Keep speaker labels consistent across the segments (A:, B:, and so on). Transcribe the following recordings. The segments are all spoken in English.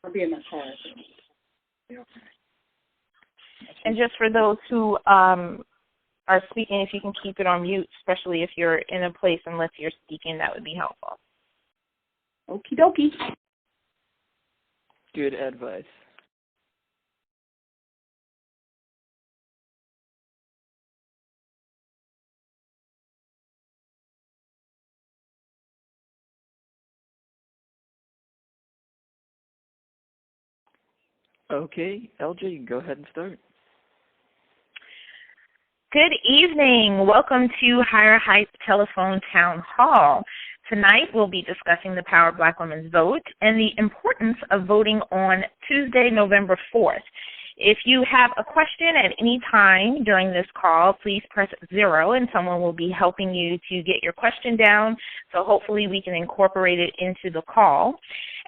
A: I'll be in my car. Okay.
B: And just for those who are speaking, if you can keep it on mute, especially if you're in a place unless you're speaking, that would be helpful.
A: Okie dokie.
C: Good advice. Okay, LJ, you can go ahead and start.
B: Good evening. Welcome to Higher Heights Telephone Town Hall. Tonight we'll be discussing the power of Black women's vote and the importance of voting on Tuesday, November 4th. If you have a question at any time during this call, please press 0 and someone will be helping you to get your question down. So hopefully we can incorporate it into the call.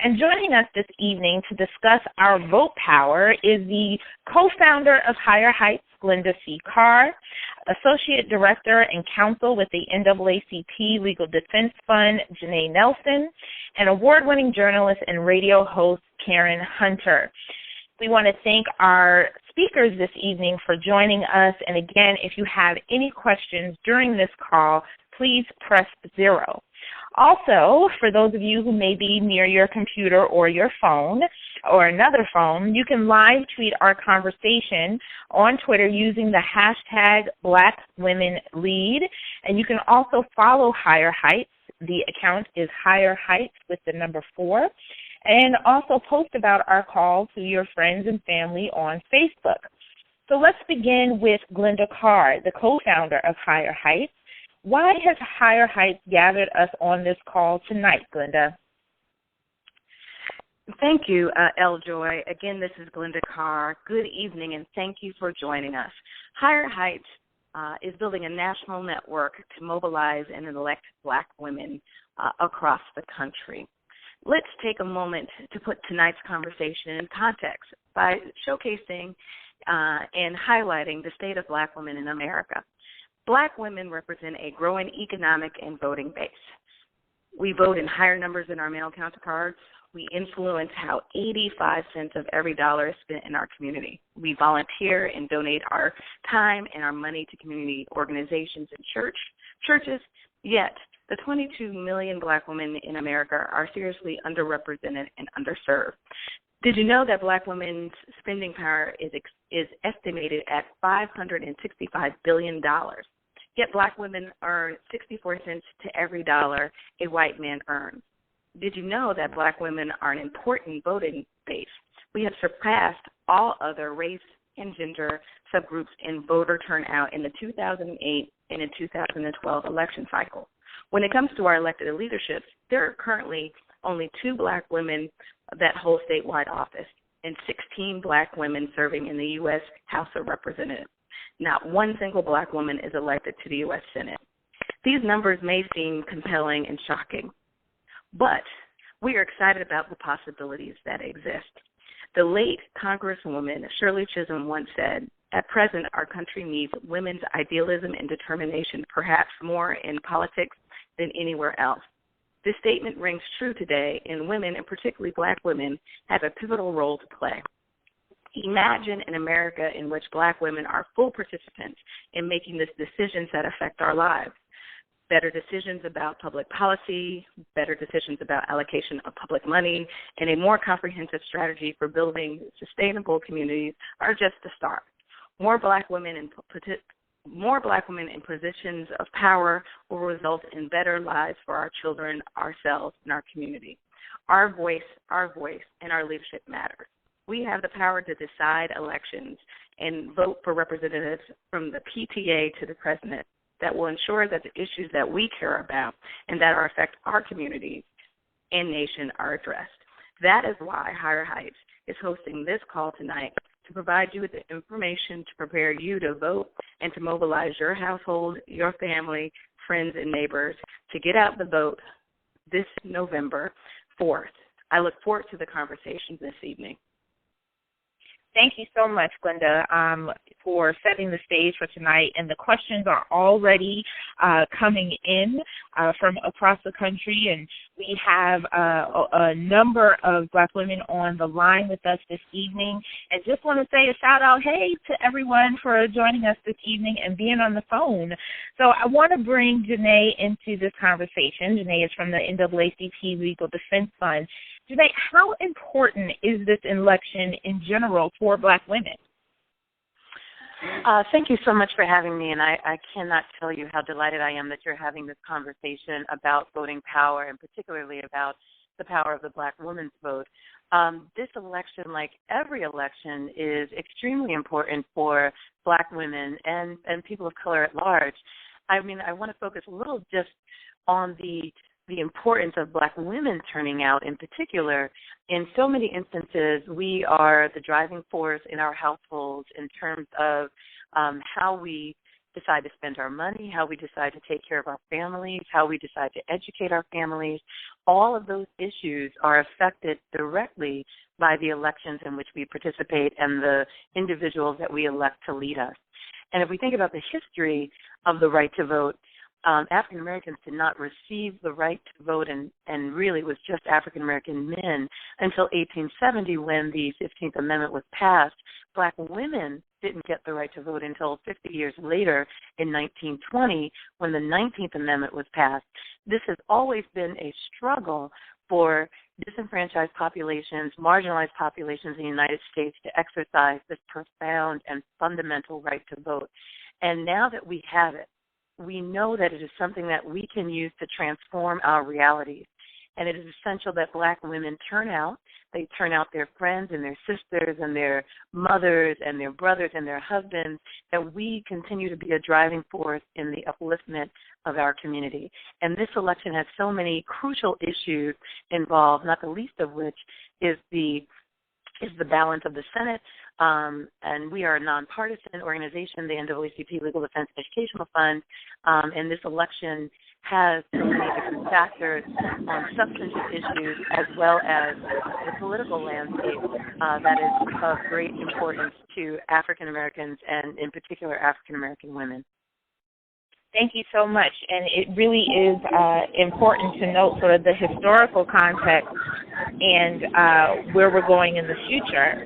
B: And joining us this evening to discuss our vote power is the co-founder of Higher Heights, Glenda C. Carr, Associate Director and Counsel with the NAACP Legal Defense Fund, Janae Nelson, and award-winning journalist and radio host, Karen Hunter. We want to thank our speakers this evening for joining us. And again, if you have any questions during this call, please press 0. Also, for those of you who may be near your computer or your phone or another phone, you can live tweet our conversation on Twitter using the hashtag BlackWomenLead. And you can also follow Higher Heights. The account is Higher Heights with the number 4. And also post about our call to your friends and family on Facebook. So let's begin with Glenda Carr, the co-founder of Higher Heights. Why has Higher Heights gathered us on this call tonight, Glenda?
D: Thank you, Joy. Again, this is Glenda Carr. Good evening, and thank you for joining us. Higher Heights is building a national network to mobilize and elect Black women across the country. Let's take a moment to put tonight's conversation in context by showcasing and highlighting the state of Black women in America. Black women represent a growing economic and voting base. We vote in higher numbers than our male counterparts. We influence how 85 cents of every dollar is spent in our community. We volunteer and donate our time and our money to community organizations and churches, yet the 22 million Black women in America are seriously underrepresented and underserved. Did you know that Black women's spending power is estimated at $565 billion? Yet Black women earn 64 cents to every dollar a white man earns. Did you know that Black women are an important voting base? We have surpassed all other race and gender subgroups in voter turnout in the 2008 and in 2012 election cycle. When it comes to our elected leadership, there are currently only 2 Black women that hold statewide office and 16 Black women serving in the U.S. House of Representatives. Not one single Black woman is elected to the U.S. Senate. These numbers may seem compelling and shocking, but we are excited about the possibilities that exist. The late Congresswoman Shirley Chisholm once said, "At present, our country needs women's idealism and determination, perhaps more in politics than anywhere else." This statement rings true today, and women, and particularly Black women, have a pivotal role to play. Imagine an America in which Black women are full participants in making the decisions that affect our lives. Better decisions about public policy, better decisions about allocation of public money, and a more comprehensive strategy for building sustainable communities are just the start. More Black women in positions of power will result in better lives for our children, ourselves, and our community. Our voice, and our leadership matters. We have the power to decide elections and vote for representatives from the PTA to the president that will ensure that the issues that we care about and that affect our communities and nation are addressed. That is why Higher Heights is hosting this call tonight to provide you with the information to prepare you to vote and to mobilize your household, your family, friends, and neighbors to get out the vote this November 4th. I look forward to the conversation this evening.
B: Thank you so much, Glenda, for setting the stage for tonight. And the questions are already coming in from across the country. And we have a number of Black women on the line with us this evening. And just want to say a shout-out, hey, to everyone for joining us this evening and being on the phone. So I want to bring Janae into this conversation. Janae is from the NAACP Legal Defense Fund. Janae, how important is this election in general for Black women?
D: Thank you so much for having me, and I cannot tell you how delighted I am that you're having this conversation about voting power, and particularly about the power of the Black woman's vote. This election, like every election, is extremely important for Black women and people of color at large. I mean, I want to focus a little just on the importance of Black women turning out in particular. In so many instances, we are the driving force in our households in terms of how we decide to spend our money, how we decide to take care of our families, how we decide to educate our families. All of those issues are affected directly by the elections in which we participate and the individuals that we elect to lead us. And if we think about the history of the right to vote, African Americans did not receive the right to vote, and really it was just African American men until 1870 when the 15th Amendment was passed. Black women didn't get the right to vote until 50 years later in 1920 when the 19th Amendment was passed. This has always been a struggle for disenfranchised populations, marginalized populations in the United States to exercise this profound and fundamental right to vote. And now that we have it, we know that it is something that we can use to transform our realities. And it is essential that Black women turn out. They turn out their friends and their sisters and their mothers and their brothers and their husbands, that we continue to be a driving force in the upliftment of our community. And this election has so many crucial issues involved, not the least of which is the balance of the Senate, and we are a nonpartisan organization, the NAACP Legal Defense Educational Fund, and this election has so many different factors on substantive issues as well as the political landscape that is of great importance to African Americans and in particular African American women.
B: Thank you so much. And it really is important to note sort of the historical context and where we're going in the future.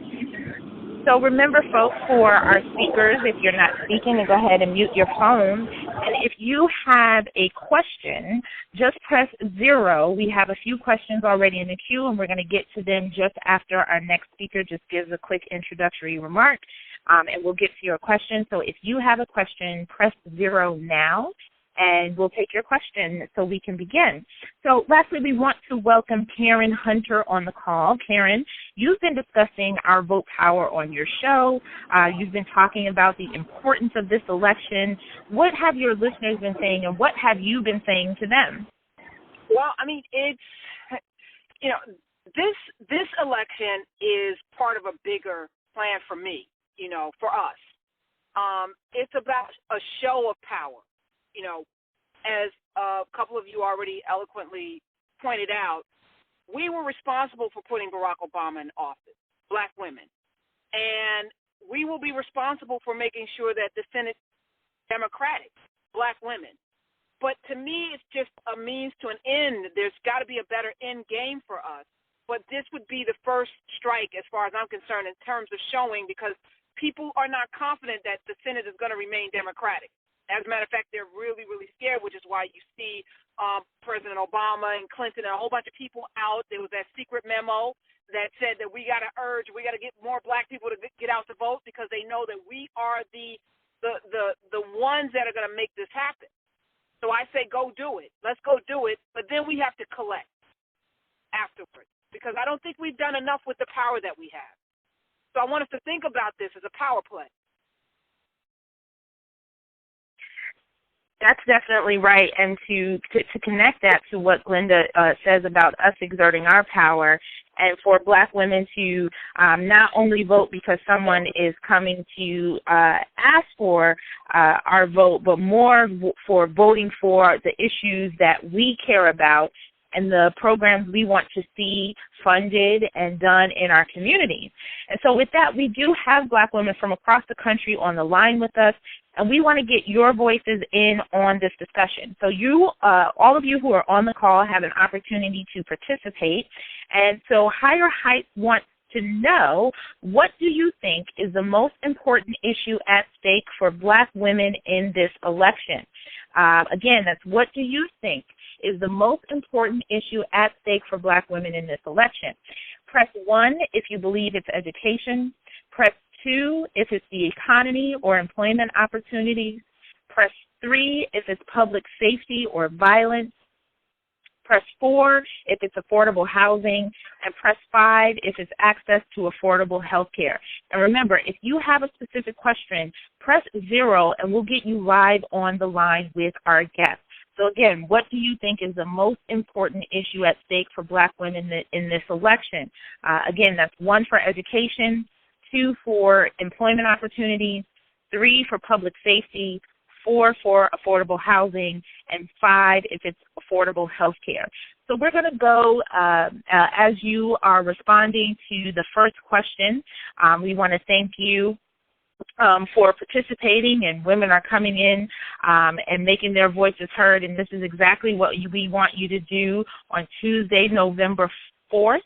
B: So remember, folks, for our speakers, if you're not speaking, go ahead and mute your phone. And if you have a question, just press 0. We have a few questions already in the queue, and we're going to get to them just after our next speaker just gives a quick introductory remark. And we'll get to your question. So if you have a question, press 0 now, and we'll take your question so we can begin. So lastly, we want to welcome Karen Hunter on the call. Karen, you've been discussing our vote power on your show. You've been talking about the importance of this election. What have your listeners been saying, and what have you been saying to them?
A: Well, I mean, it's, you know, this election is part of a bigger plan for me, you know, for us. It's about a show of power. You know, as a couple of you already eloquently pointed out, we were responsible for putting Barack Obama in office, Black women. And we will be responsible for making sure that the Senate is Democratic, Black women. But to me, it's just a means to an end. There's got to be a better end game for us. But this would be the first strike, as far as I'm concerned, in terms of showing, because people are not confident that the Senate is going to remain Democratic. As a matter of fact, they're really, really scared, which is why you see President Obama and Clinton and a whole bunch of people out. There was that secret memo that said that we got to get more Black people to get out to vote, because they know that we are the ones that are going to make this happen. So I say go do it. Let's go do it. But then we have to collect afterwards, because I don't think we've done enough with the power that we have. So I want us to think about this as a power play.
B: That's definitely right, and to connect that to what Glenda says about us exerting our power, and for Black women to not only vote because someone is coming to ask for our vote, but more for voting for the issues that we care about and the programs we want to see funded and done in our communities. And so with that, we do have Black women from across the country on the line with us, and we want to get your voices in on this discussion. So you, all of you who are on the call, have an opportunity to participate. And so Higher Heights wants to know, what do you think is the most important issue at stake for Black women in this election? Again, that's what do you think is the most important issue at stake for Black women in this election. Press 1 if you believe it's education. Press 2 if it's the economy or employment opportunities. Press 3 if it's public safety or violence. Press 4 if it's affordable housing, and press 5 if it's access to affordable health care. And remember, if you have a specific question, press 0 and we'll get you live on the line with our guests. So again, what do you think is the most important issue at stake for Black women in this election? Again, that's 1 for education, 2 for employment opportunities, 3 for public safety, 4 for affordable housing, and 5 if it's affordable health care. So we're going to go, as you are responding to the first question, we want to thank you for participating, and women are coming in and making their voices heard, and this is exactly what we want you to do on Tuesday, November 4th,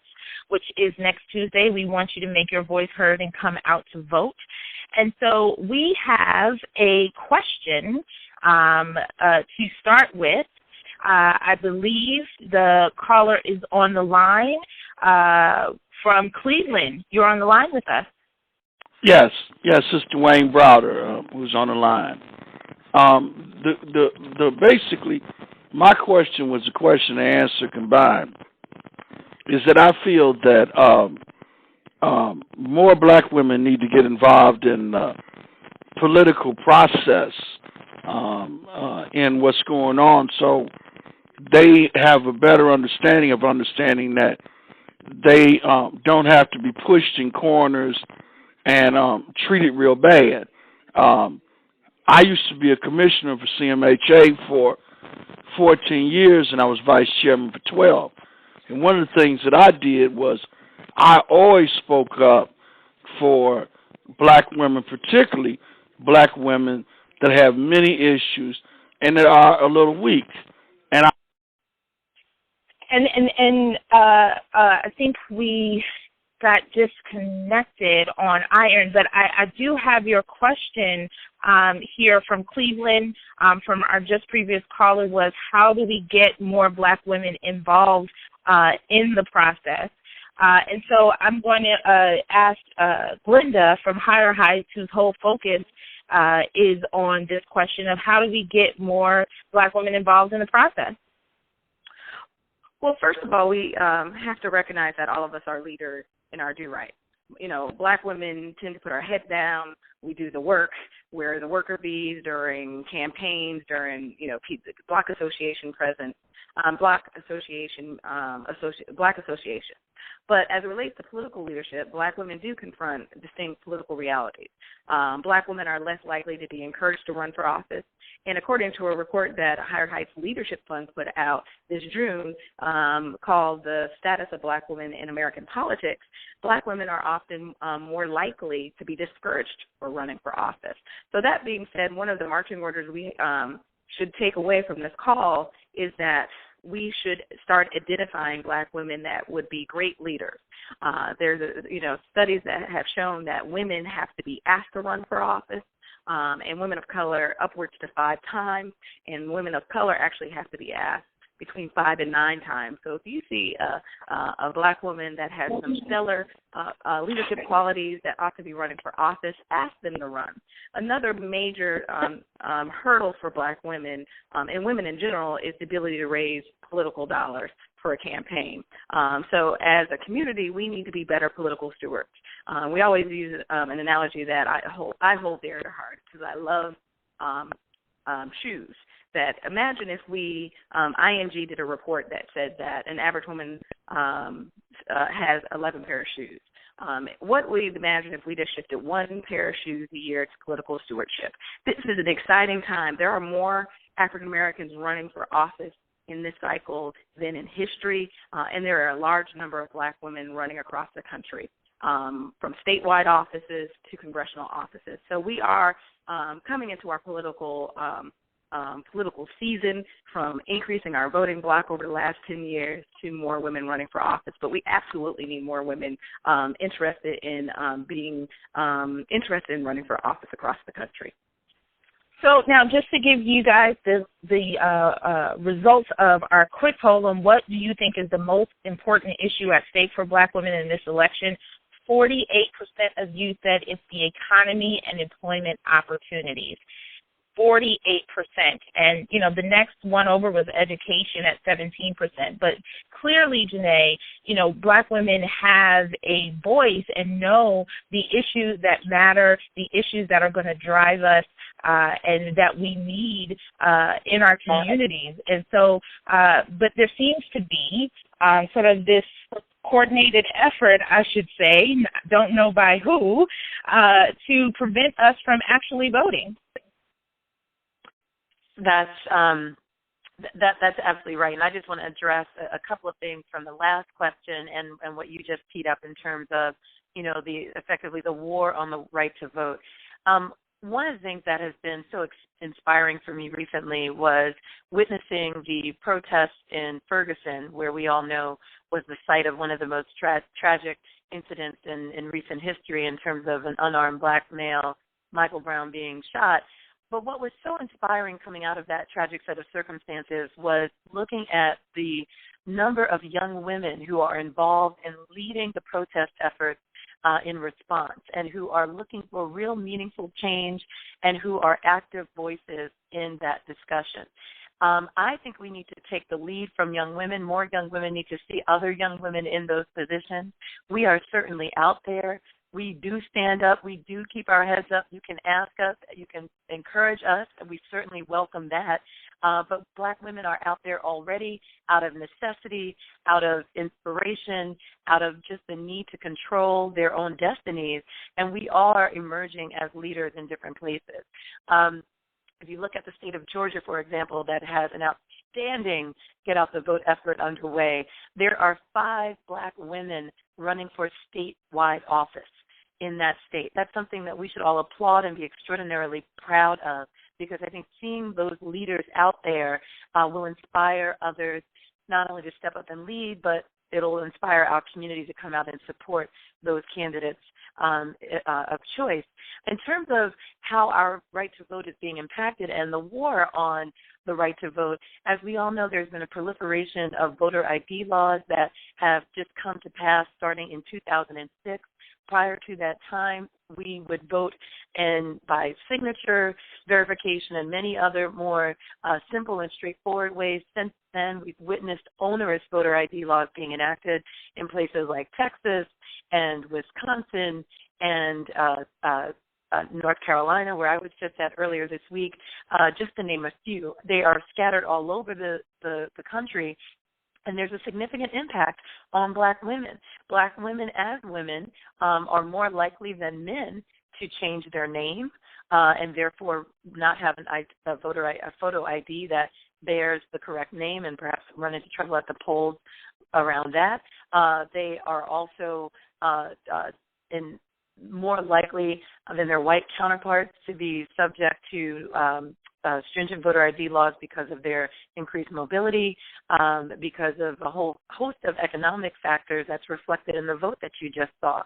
B: which is next Tuesday. We want you to make your voice heard and come out to vote. And so we have a question to start with. I believe the caller is on the line from Cleveland. You're on the line with us.
E: Yes, it's Dwayne Browder who's on the line. Basically, my question was a question and answer combined. Is that I feel that more Black women need to get involved in the political process in what's going on, so they have a better understanding that they don't have to be pushed in corners and treated real bad. I used to be a commissioner for CMHA for 14 years, and I was vice chairman for 12. And one of the things that I did was I always spoke up for Black women, particularly Black women that have many issues and that are a little weak.
B: I think we got disconnected on iron, but I do have your question here from Cleveland, from our just previous caller, was how do we get more Black women involved in the process? And so I'm going to ask Glenda from Higher Heights, whose whole focus is on this question of how do we get more Black women involved in the process?
D: Well, first of all, we have to recognize that all of us are leaders in our due right. You know, Black women tend to put our head down. We do the work. We're the worker bees during campaigns, during, Black Association presence, Black Association. But as it relates to political leadership, Black women do confront distinct political realities. Black women are less likely to be encouraged to run for office. And according to a report that Higher Heights Leadership Fund put out this June called The Status of Black Women in American Politics, Black women are often more likely to be discouraged for running for office. So that being said, one of the marching orders we should take away from this call is that we should start identifying Black women that would be great leaders. There's studies that have shown that women have to be asked to run for office, and women of color upwards to 5 times, and women of color actually have to be asked between 5 and 9 times. So if you see a Black woman that has some stellar leadership qualities that ought to be running for office, ask them to run. Another major hurdle for Black women and women in general is the ability to raise political dollars for a campaign. So as a community, we need to be better political stewards. We always use an analogy that I hold dear to heart because I love shoes. That imagine if we, ING did a report that said that an average woman has 11 pair of shoes. What would you imagine if we just shifted 1 pair of shoes a year to political stewardship? This is an exciting time. There are more African Americans running for office in this cycle than in history, and there are a large number of black women running across the country, from statewide offices to congressional offices. So we are coming into our political season, from increasing our voting block over the last 10 years to more women running for office. But we absolutely need more women interested in running for office across the country.
B: So now, just to give you guys the results of our quick poll on what do you think is the most important issue at stake for black women in this election, 48% of you said it's the economy and employment opportunities. 48%. And, the next one over was education at 17%. But clearly, Janae, black women have a voice and know the issues that matter, the issues that are going to drive us, and that we need in our communities. And so, but there seems to be sort of this coordinated effort, I should say, don't know by who, to prevent us from actually voting.
F: That's absolutely right. And I just want to address a couple of things from the last question and what you just teed up in terms of, effectively the war on the right to vote. One of the things that has been so inspiring for me recently was witnessing the protests in Ferguson, where we all know was the site of one of the most tragic incidents in recent history in terms of an unarmed black male, Michael Brown, being shot. But what was so inspiring coming out of that tragic set of circumstances was looking at the number of young women who are involved in leading the protest efforts in response, and who are looking for real meaningful change and who are active voices in that discussion. I think we need to take the lead from young women. More young women need to see other young women in those positions. We are certainly out there. We do stand up. We do keep our heads up. You can ask us. You can encourage us, and we certainly welcome that. But black women are out there already out of necessity, out of inspiration, out of just the need to control their own destinies, and we are emerging as leaders in different places. If you look at the state of Georgia, for example, that has an outstanding get-out-the-vote effort underway, there are 5 black women running for statewide office in that state. That's something that we should all applaud and be extraordinarily proud of, because I think seeing those leaders out there will inspire others not only to step up and lead, but it'll inspire our community to come out and support those candidates of choice. In terms of how our right to vote is being impacted and the war on the right to vote, as we all know, there's been a proliferation of voter ID laws that have just come to pass starting in 2006. Prior to that time, we would vote by signature verification and many other more simple and straightforward ways. Since then, we've witnessed onerous voter ID laws being enacted in places like Texas and Wisconsin and North Carolina, where I was just at earlier this week, just to name a few. They are scattered all over the country. And there's a significant impact on black women. Black women as women are more likely than men to change their name and therefore not have a photo ID that bears the correct name and perhaps run into trouble at the polls around that. They are also more likely than their white counterparts to be subject to stringent voter ID laws because of their increased mobility, because of a whole host of economic factors that's reflected in the vote that you just saw.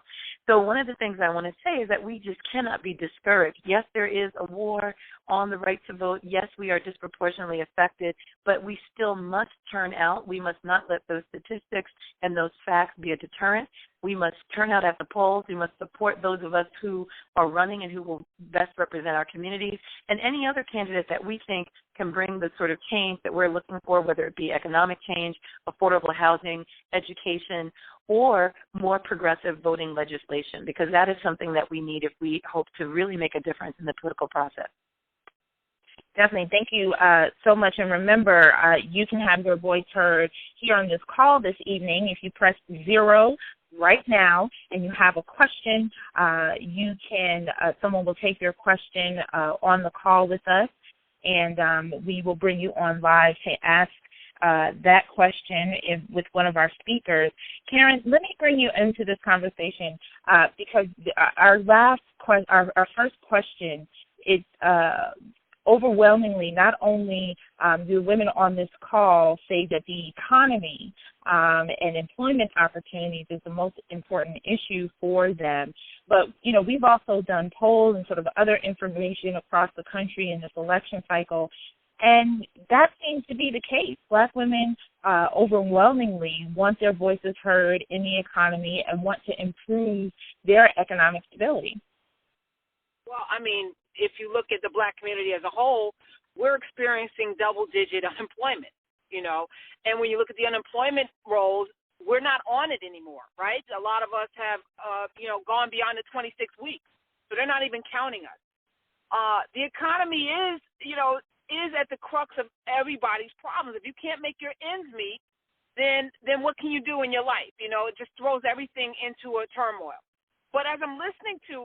F: So one of the things I want to say is that we just cannot be discouraged. Yes, there is a war on the right to vote. Yes, we are disproportionately affected, but we still must turn out. We must not let those statistics and those facts be a deterrent. We must turn out at the polls. We must support those of us who are running and who will best represent our communities, and any other candidate that we think can bring the sort of change that we're looking for, whether it be economic change, affordable housing, education, or more progressive voting legislation, because that is something that we need if we hope to really make a difference in the political process.
B: Definitely. Thank you so much. And remember, you can have your voice heard here on this call this evening. If you press 0 right now and you have a question, you can, someone will take your question on the call with us, and we will bring you on live to ask that question with one of our speakers. Karen, let me bring you into this conversation because our first question is overwhelmingly, not only do women on this call say that the economy and employment opportunities is the most important issue for them, but, we've also done polls and sort of other information across the country in this election cycle, and that seems to be the case. Black women overwhelmingly want their voices heard in the economy and want to improve their economic stability.
A: Well, if you look at the Black community as a whole, we're experiencing double-digit unemployment, and when you look at the unemployment rolls, we're not on it anymore, right? A lot of us have, gone beyond the 26 weeks, so they're not even counting us. The economy is at the crux of everybody's problems. If you can't make your ends meet, then what can you do in your life? It just throws everything into a turmoil. But as I'm listening to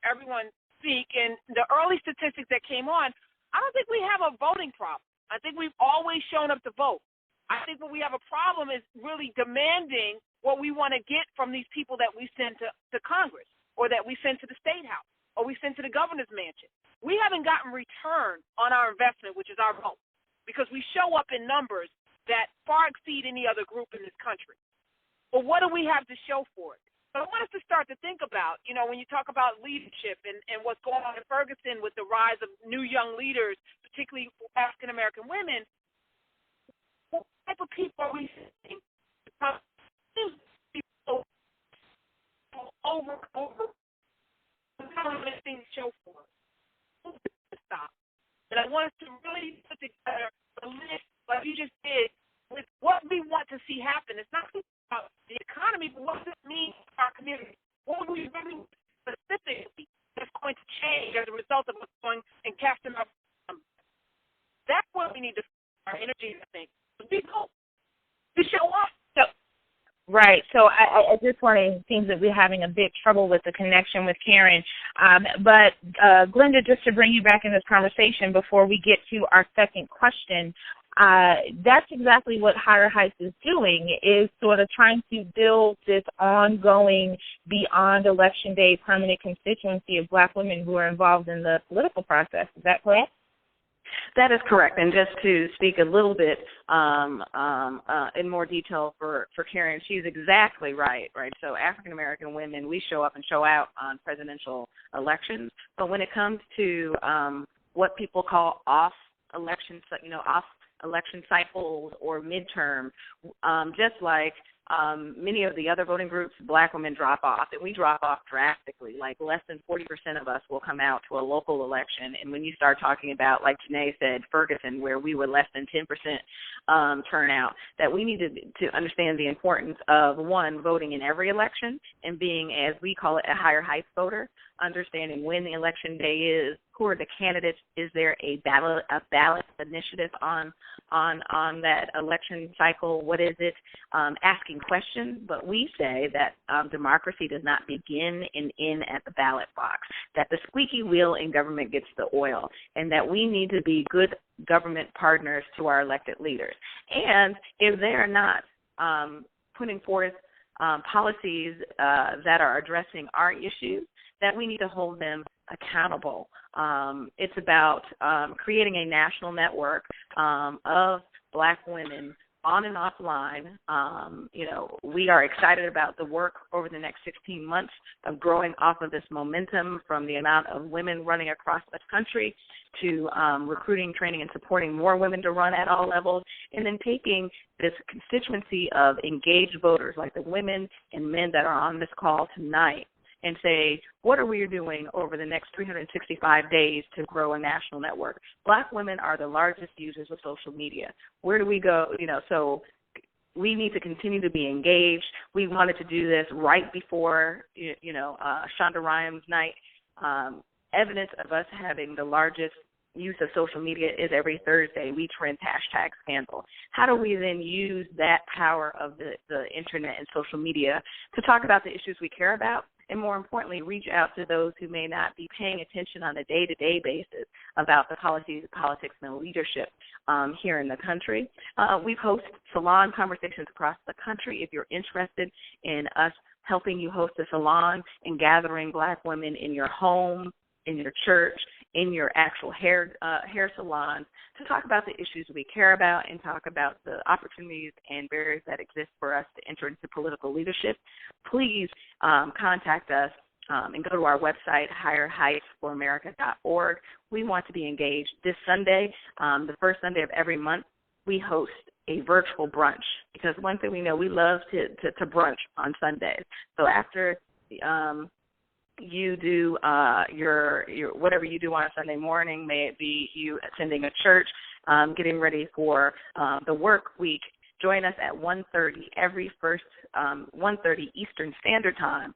A: everyone speak and the early statistics that came on, I don't think we have a voting problem. I think we've always shown up to vote. I think what we have a problem is really demanding what we want to get from these people that we send to Congress or that we send to the State House or we send to the governor's mansion. We haven't gotten return on our investment, which is our vote, because we show up in numbers that far exceed any other group in this country. But what do we have to show for it? So I want us to start to think about, when you talk about leadership and what's going on in Ferguson with the rise of new young leaders, particularly African-American women, what type of people are we seeing? People over. What kind of things show for us? Stop. And I want us to really put together a list, like you just did, with what we want to see happen. It's not about the economy, but what does it mean for our community? What do we really specifically that's going to change as a result of what's going and casting our That's what we need to our energy, I think. We go to show up.
B: Right. So I just want to, it seems that we're having a bit trouble with the connection with Karen. But Glenda, just to bring you back in this conversation before we get to our second question, that's exactly what Higher Heights is doing, is sort of trying to build this ongoing, beyond Election Day permanent constituency of Black women who are involved in the political process. Is that correct?
D: That is correct. And just to speak a little bit in more detail for Karen, she's exactly right? So African-American women, we show up and show out on presidential elections. But when it comes to what people call off election cycles or midterm, just like many of the other voting groups, Black women drop off, and we drop off drastically. Like less than 40% of us will come out to a local election. And when you start talking about, like Janae said, Ferguson, where we were less than 10% turnout, that we need to understand the importance of, one, voting in every election and being, as we call it, a Higher Heights voter, understanding when the election day is, who are the candidates, is there a ballot initiative on that election cycle, what is it, asking questions. But we say that democracy does not begin and end at the ballot box, that the squeaky wheel in government gets the oil, and that we need to be good government partners to our elected leaders. And if they are not putting forth policies that are addressing our issues, that we need to hold them accountable. It's about creating a national network of Black women on and offline. We are excited about the work over the next 16 months of growing off of this momentum from the amount of women running across the country to recruiting, training, and supporting more women to run at all levels, and then taking this constituency of engaged voters like the women and men that are on this call tonight and say, what are we doing over the next 365 days to grow a national network? Black women are the largest users of social media. Where do we go? So we need to continue to be engaged. We wanted to do this right before, Shonda Rhimes night. Evidence of us having the largest use of social media is every Thursday we trend #scandal. How do we then use that power of the internet and social media to talk about the issues we care about and more importantly, reach out to those who may not be paying attention on a day-to-day basis about the policies, politics, and leadership here in the country. We've hosted salon conversations across the country. If you're interested in us helping you host a salon and gathering Black women in your home, in your church, in your actual hair salons to talk about the issues we care about and talk about the opportunities and barriers that exist for us to enter into political leadership, please contact us and go to our website, higherheightsforamerica.org. We want to be engaged. This Sunday, the first Sunday of every month, we host a virtual brunch because one thing we know, we love to brunch on Sundays. So after you do your whatever you do on a Sunday morning, may it be you attending a church, getting ready for the work week, join us at 1:30 every first 1:30 Eastern Standard Time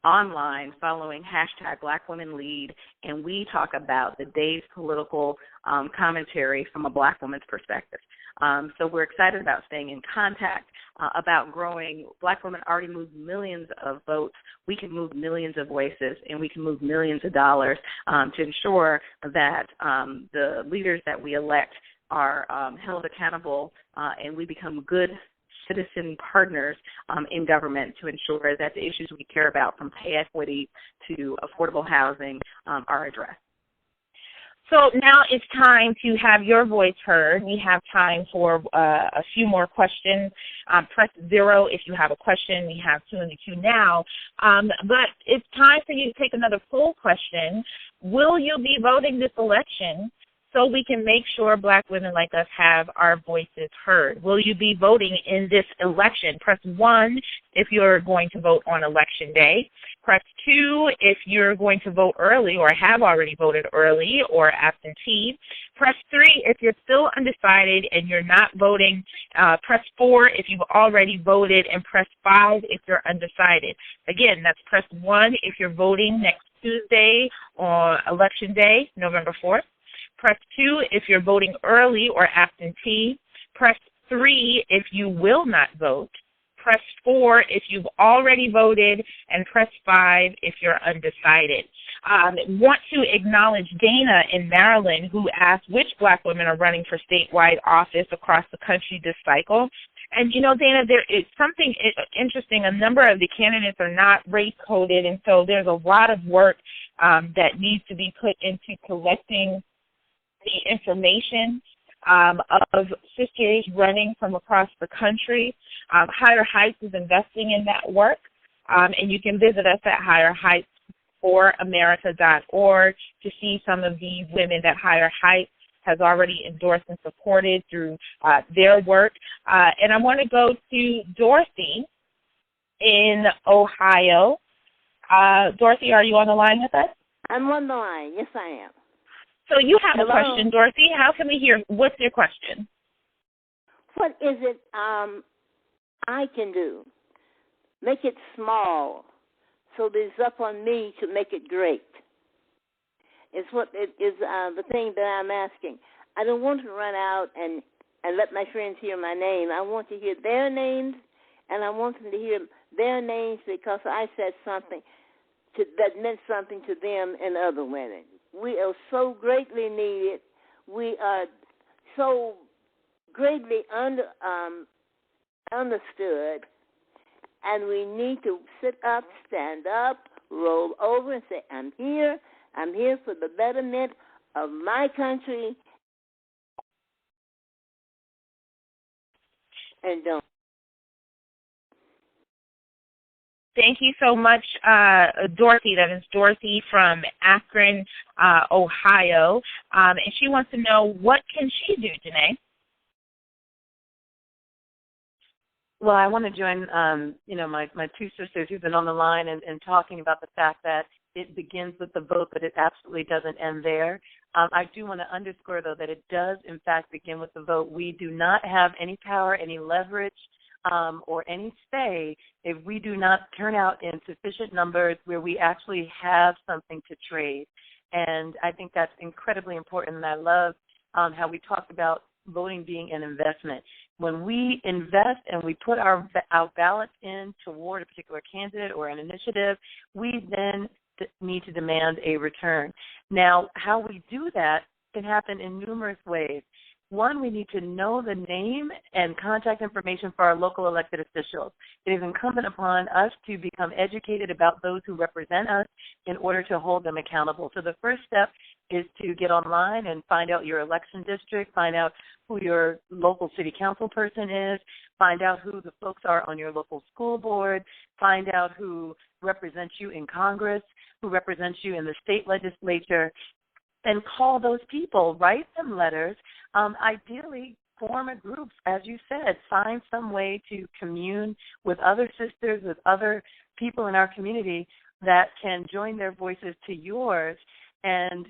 D: online following #BlackWomenLead, and we talk about the day's political commentary from a Black woman's perspective. So we're excited about staying in contact, about growing. Black women already move millions of votes. We can move millions of voices, and we can move millions of dollars to ensure that the leaders that we elect are held accountable and we become good citizen partners in government to ensure that the issues we care about, from pay equity to affordable housing, are addressed.
B: So now it's time to have your voice heard. We have time for a few more questions. Press 0 if you have a question. We have 2 in the queue now. But it's time for you to take another poll question. Will you be voting this election so we can make sure Black women like us have our voices heard? Will you be voting in this election? Press 1 if you're going to vote on Election Day. Press 2 if you're going to vote early or have already voted early or absentee. Press 3 if you're still undecided and you're not voting. Press 4 if you've already voted, and press 5 if you're undecided. Again, that's press 1 if you're voting next Tuesday on Election Day, November 4th. Press 2 if you're voting early or absentee. Press 3 if you will not vote. Press 4 if you've already voted, and press 5 if you're undecided. Want to acknowledge Dana in Maryland, who asked which Black women are running for statewide office across the country this cycle. And, you know, Dana, there is something interesting. A number of the candidates are not race-coded, and so there's a lot of work that needs to be put into collecting the information of sisters running from across the country. Higher Heights is investing in that work, and you can visit us at higherheightsforamerica.org to see some of the women that Higher Heights has already endorsed and supported through their work. And I want to go to Dorothy in Ohio. Dorothy, are you on the line with us?
G: I'm on the line. Yes, I am.
B: So you have
G: Hello?
B: a question, Dorothy. How can we hear? What's your question?
G: What is it I can do? Make it small so that it's up on me to make it great. It's what it is the thing that I'm asking. I don't want to run out and let my friends hear my name. I want to hear their names, and I want them to hear their names because I said something that meant something to them and other women. We are so greatly needed. We are so greatly understood, and we need to sit up, stand up, roll over, and say, I'm here. I'm here for the betterment of my country. And don't.
B: Thank you so much, Dorothy. That is Dorothy from Akron, Ohio. And she wants to know, what can she do, Janae?
F: Well, I want to join, my two sisters who've been on the line and talking about the fact that it begins with the vote, but it absolutely doesn't end there. I do want to underscore, though, that it does, in fact, begin with the vote. We do not have any power, any leverage, or any say if we do not turn out in sufficient numbers where we actually have something to trade. And I think that's incredibly important, and I love how we talked about voting being an investment. when we invest and we put our ballots in toward a particular candidate or an initiative, we then need to demand a return. Now, how we do that can happen in numerous ways. One, we need to know the name and contact information for our local elected officials. It is incumbent upon us to become educated about those who represent us in order to hold them accountable. So the first step is to get online and find out your election district, find out who your local city council person is, find out who the folks are on your local school board, find out who represents you in Congress, who represents you in the state legislature, and call those people, write them letters, ideally form a group, as you said, find some way to commune with other sisters, with other people in our community that can join their voices to yours and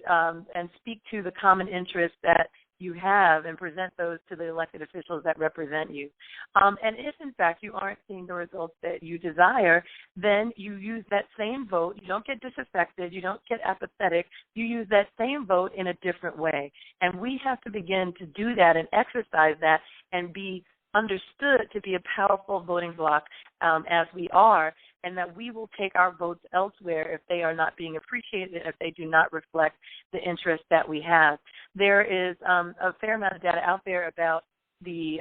F: speak to the common interests that you have and present those to the elected officials that represent you. And if, in fact, you aren't seeing the results that you desire, then you use that same vote. You don't get disaffected. You don't get apathetic. You use that same vote in a different way. And we have to begin to do that and exercise that and be understood to be a powerful voting bloc as we are, and that we will take our votes elsewhere if they are not being appreciated, if they do not reflect the interest that we have. There is a fair amount of data out there about the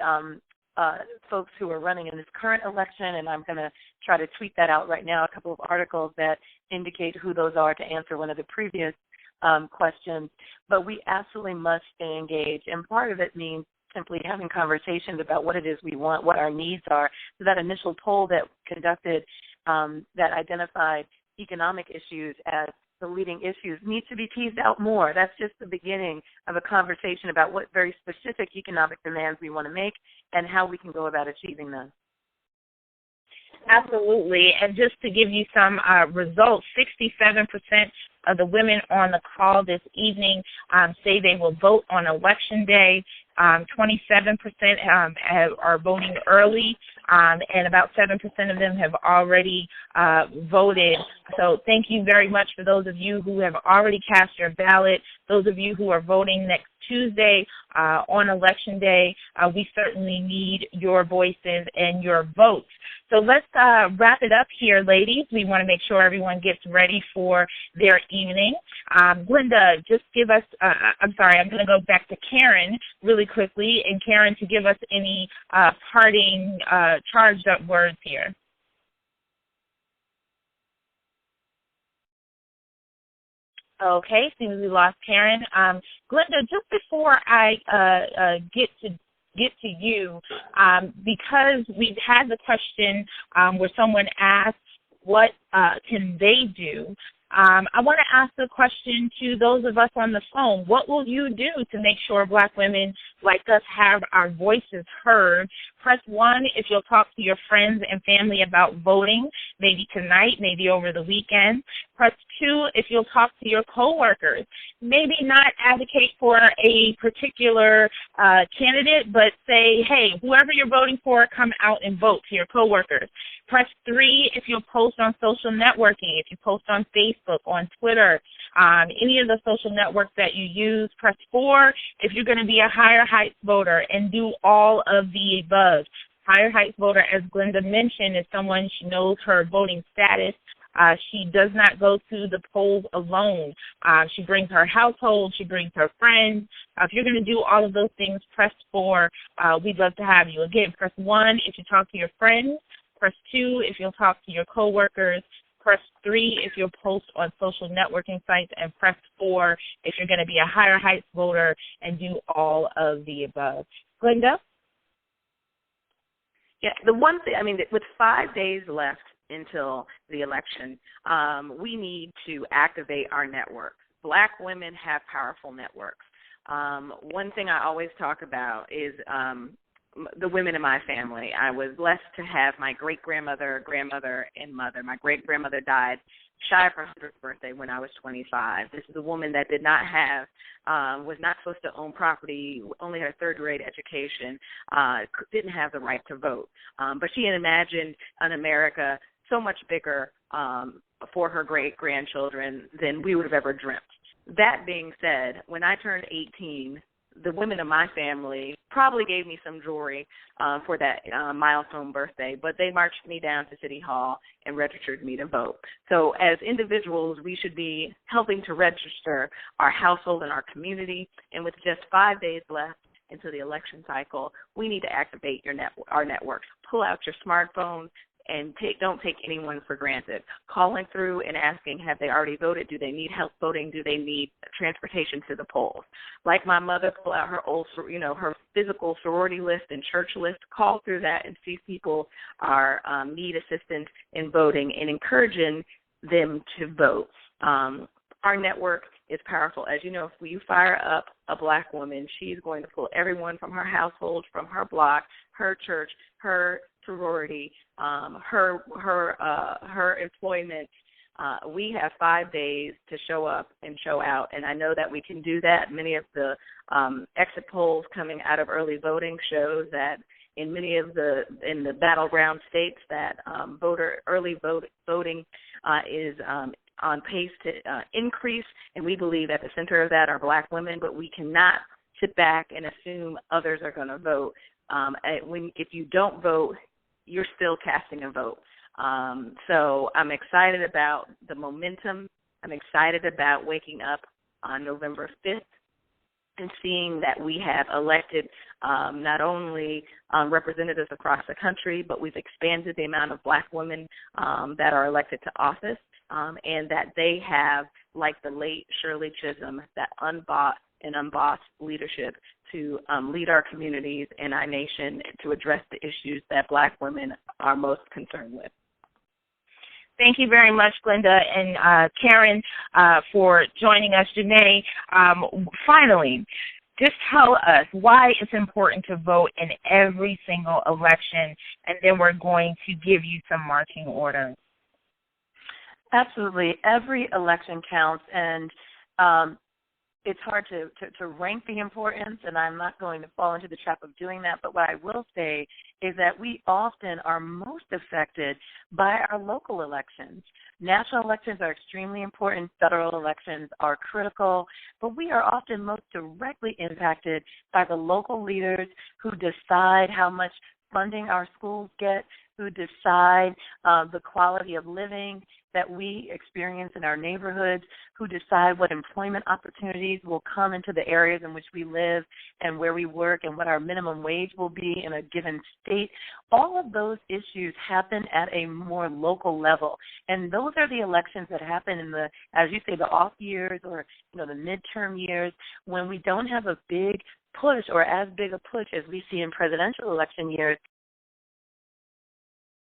F: folks who are running in this current election, and I'm going to try to tweet that out right now, a couple of articles that indicate who those are to answer one of the previous questions. But we absolutely must stay engaged, and part of it means simply having conversations about what it is we want, what our needs are. So that initial poll that conducted that identified economic issues as the leading issues needs to be teased out more. That's just the beginning of a conversation about what very specific economic demands we want to make and how we can go about achieving them.
B: Absolutely. And just to give you some results, 67% of the women on the call this evening say they will vote on Election Day. 27% are voting early, and about 7% of them have already voted. So thank you very much for those of you who have already cast your ballot, those of you who are voting next Tuesday on Election Day. We certainly need your voices and your votes. So let's wrap it up here, ladies. We want to make sure everyone gets ready for their evening. Glenda, just give us, I'm going to go back to Karen really quickly, and Karen to give us any parting charged up words here. Okay, seems we lost Karen. Glenda, just before I get to you, because we've had the question where someone asked, what can they do? I want to ask the question to those of us on the phone. What will you do to make sure Black women like us have our voices heard? Press 1 if you'll talk to your friends and family about voting, maybe tonight, maybe over the weekend. Press 2 if you'll talk to your coworkers. Maybe not advocate for a particular candidate, but say, hey, whoever you're voting for, come out and vote to your coworkers. Press 3 if you'll post on social networking, if you post on Facebook, on Twitter, any of the social networks that you use. Press 4 if you're going to be a Higher Heights voter, and do all of the above. Higher Heights voter, as Glenda mentioned, is someone she knows her voting status. She does not go to the polls alone. She brings her household. She brings her friends. If you're going to do all of those things, press 4. We'd love to have you. Again, press 1 if you talk to your friends. Press 2 if you'll talk to your coworkers. Press 3 if you'll post on social networking sites. And press 4 if you're going to be a Higher Heights voter and do all of the above. Glenda?
D: Yeah, the one thing, with 5 days left until the election, we need to activate our networks. Black women have powerful networks. One thing I always talk about is the women in my family. I was blessed to have my great-grandmother, grandmother, and mother. My great-grandmother died shy of her 100th birthday when I was 25. This is a woman that did not have, was not supposed to own property, only had a third-grade education, didn't have the right to vote. But she had imagined an America so much bigger for her great-grandchildren than we would have ever dreamt. That being said, when I turned 18, the women of my family probably gave me some jewelry for that milestone birthday, but they marched me down to City Hall and registered me to vote. So as individuals, we should be helping to register our household and our community, and with just 5 days left into the election cycle, we need to activate our networks. Pull out your smartphones and don't take anyone for granted. Calling through and asking, have they already voted? Do they need help voting? Do they need transportation to the polls? Like my mother, pull out her her physical sorority list and church list, call through that and see if people need assistance in voting and encouraging them to vote. Our network is powerful. As you know, if you fire up a black woman, she's going to pull everyone from her household, from her block, her church, her sorority, her employment. We have 5 days to show up and show out, and I know that we can do that. Many of the exit polls coming out of early voting shows that in many of the battleground states that early voting is on pace to increase, and we believe at the center of that are black women, but we cannot sit back and assume others are going to vote. If you don't vote, you're still casting a vote. So I'm excited about the momentum. I'm excited about waking up on November 5th and seeing that we have elected not only representatives across the country, but we've expanded the amount of black women that are elected to office, and that they have, like the late Shirley Chisholm, that unbought and unbossed leadership to lead our communities and our nation to address the issues that black women are most concerned with.
B: Thank you very much, Glenda and Karen, for joining us. Janae, finally, just tell us why it's important to vote in every single election, and then we're going to give you some marching orders.
F: Absolutely. Every election counts, and it's hard to rank the importance, and I'm not going to fall into the trap of doing that, but what I will say is that we often are most affected by our local elections. National elections are extremely important. Federal elections are critical, but we are often most directly impacted by the local leaders who decide how much funding our schools get, who decide the quality of living that we experience in our neighborhoods, who decide what employment opportunities will come into the areas in which we live and where we work and what our minimum wage will be in a given state. All of those issues happen at a more local level. And those are the elections that happen in the, as you say, the off years or the midterm years when we don't have a big push or as big a push as we see in presidential election years